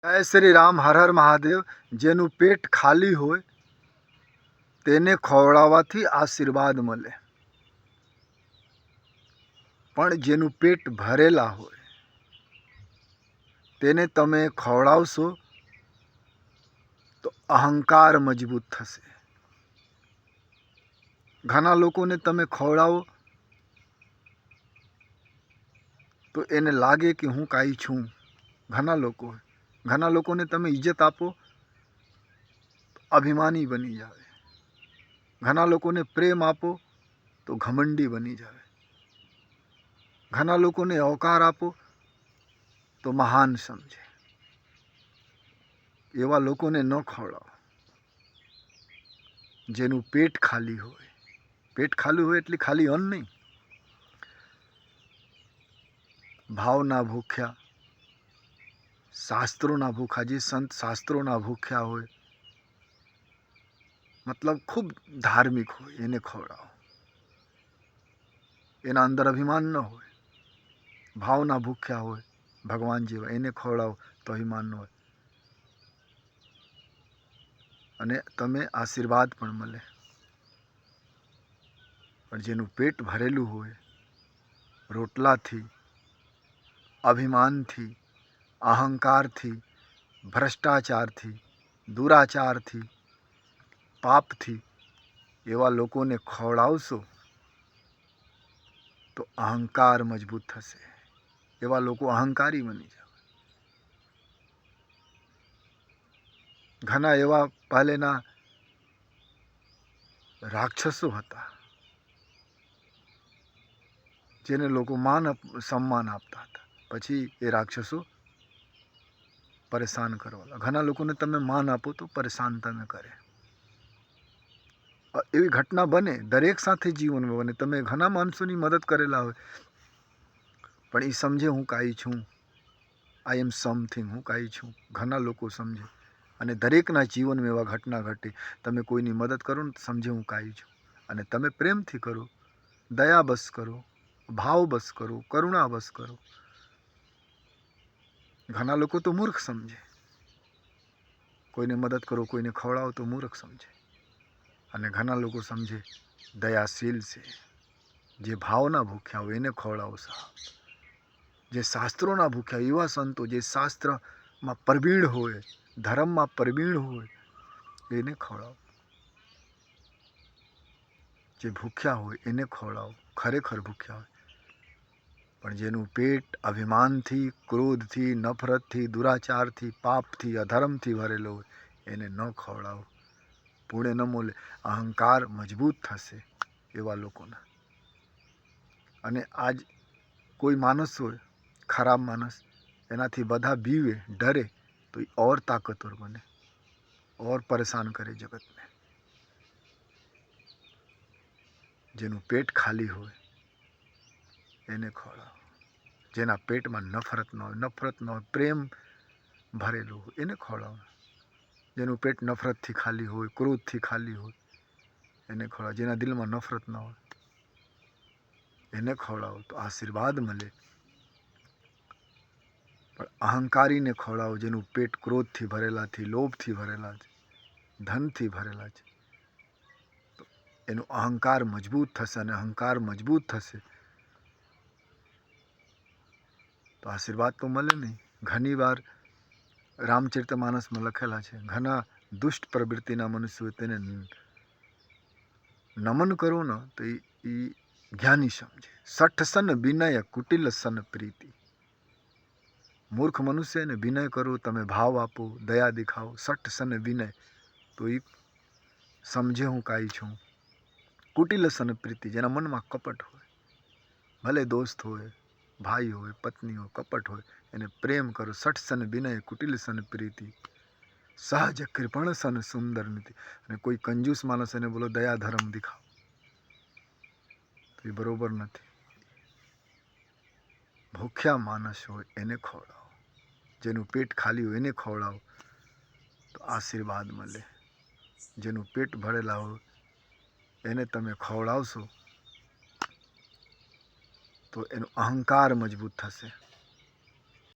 જય શ્રી રામ. હર હર મહાદેવ. જેનું પેટ ખાલી હોય તેને ખવડાવવાથી આશીર્વાદ મળે, પણ જેનું પેટ ભરેલા હોય તેને તમે ખવડાવશો તો અહંકાર મજબૂત થશે. ઘણા લોકોને તમે ખવડાવો તો એને લાગે કે હું કાંઈ છું. ઘણા લોકોને તમે ઇજ્જત આપો તો અભિમાની બની જાવે. ઘણા લોકોને પ્રેમ આપો તો ઘમંડી બની જાવે. ઘણા લોકોને અવકાર આપો તો મહાન સમજે. એવા લોકોને ન ખવડાવો. જેનું પેટ ખાલી હોય, પેટ ખાલી હોય એટલે ખાલી અન્ન નહીં, ભાવના ભૂખ્યા, શાસ્ત્રોના ભૂખ્યા, જે સંત શાસ્ત્રોના ભૂખ્યા હોય, મતલબ ખૂબ ધાર્મિક હોય, એને ખવડાવો. એના અંદર અભિમાન ન હોય, ભાવના ભૂખ્યા હોય ભગવાન જેવા, એને ખવડાવો તો અભિમાન ન હોય અને તમે આશીર્વાદ પણ મળે. પણ જેનું પેટ ભરેલું હોય, રોટલાથી, અભિમાનથી, અહંકારથી, ભ્રષ્ટાચારથી, દુરાચારથી, પાપથી, એવા લોકોને ખવડાવશો તો અહંકાર મજબૂત થશે. એવા લોકો અહંકારી બની જાય. ઘણા એવા પહેલેના રાક્ષસો હતા જેને લોકો સન્માન આપતા હતા. પછી એ રાક્ષસો પરેશાન કરવા. ઘણા લોકોને તમે માન આપો તો પરેશાન તમે કરે. એવી ઘટના બને, દરેક સાથે જીવનમાં બને. તમે ઘણા માણસોની મદદ કરેલા હોય પણ એ સમજે હું કાંઈ છું, આઈ એમ સમથિંગ, હું કાંઈ છું. ઘણા લોકો સમજે અને દરેકના જીવનમાં એવા ઘટના ઘટે. તમે કોઈની મદદ કરો ને સમજે હું કાંઈ છું. અને તમે પ્રેમથી કરો, દયા બસ કરો, ભાવ બસ કરો, કરુણા બસ કરો. ઘણા લોકો તો મૂર્ખ સમજે. કોઈને મદદ કરો, કોઈને ખવડાવો તો મૂર્ખ સમજે. અને ઘણા લોકો સમજે દયાશીલ છે. જે ભાવના ભૂખ્યા હોય એને ખવડાવો સાહેબ. જે શાસ્ત્રોના ભૂખ્યા, એવા સંતો જે શાસ્ત્રમાં પ્રવીણ હોય, ધર્મમાં પ્રવીણ હોય, એને ખવડાવો. જે ભૂખ્યા હોય એને ખવડાવો, ખરેખર ભૂખ્યા હોય. પણ જેનું પેટ અભિમાનથી, ક્રોધથી, નફરતથી, દુરાચારથી, પાપથી, અધર્મથી ભરેલો હોય એને ન ખવડાવો. પુણ્ય ન મળે, અહંકાર મજબૂત થશે એવા લોકોના. અને આજ કોઈ માણસ હોય ખરાબ માણસ, એનાથી બધા બીવે, ડરે તો એ ઓર તાકતવર બને, ઓર પરેશાન કરે જગતને. જેનું પેટ ખાલી હોય એને ખવડાવો. જેના પેટમાં નફરત ન હોય, પ્રેમ ભરેલું હોય એને ખવડાવો. જેનું પેટ નફરતથી ખાલી હોય, ક્રોધથી ખાલી હોય એને ખવડાવો. જેના દિલમાં નફરત ન હોય એને ખવડાવો તો આશીર્વાદ મળે. પણ અહંકારીને ખવડાવો જેનું પેટ ક્રોધથી ભરેલાથી, લોભથી ભરેલા છે, ધનથી ભરેલા છે, તો એનું અહંકાર મજબૂત થશે. અને અહંકાર મજબૂત થશે તો આશીર્વાદ તો મળે નહીં. ઘણી વાર રામચરિતમાનસમાં લખેલા છે, ઘણા દુષ્ટ પ્રવૃત્તિના મનુષ્યો તેને નમન કરો ને તો એ જ્ઞાની સમજે. સઠ સન વિનય કુટિલ સન પ્રીતિ. મૂર્ખ મનુષ્યને વિનય કરો, તમે ભાવ આપો, દયા દેખાવો, સઠ સન વિનય, તો એ સમજે હું કાંઈ છું. કુટિલ સન પ્રીતિ, જેના મનમાં કપટ હોય, ભલે દોસ્ત હોય, ભાઈ હોય, પત્ની હોય, કપટ હોય, એને પ્રેમ કરો. સઠ સન વિનય કુટિલ સન પ્રીતિ, સહજ કૃપણ સન સુંદર નીતિ. અને કોઈ કંજૂસ માણસ એને બોલો દયા ધર્મ દેખાવો તો એ બરોબર નથી. ભૂખ્યા માણસ હોય એને ખવડાવો. જેનું પેટ ખાલી હોય એને ખવડાવો તો આશીર્વાદ મળે. જેનું પેટ ભરેલા હોય એને તમે ખવડાવશો તો એનો અહંકાર મજબૂત થશે.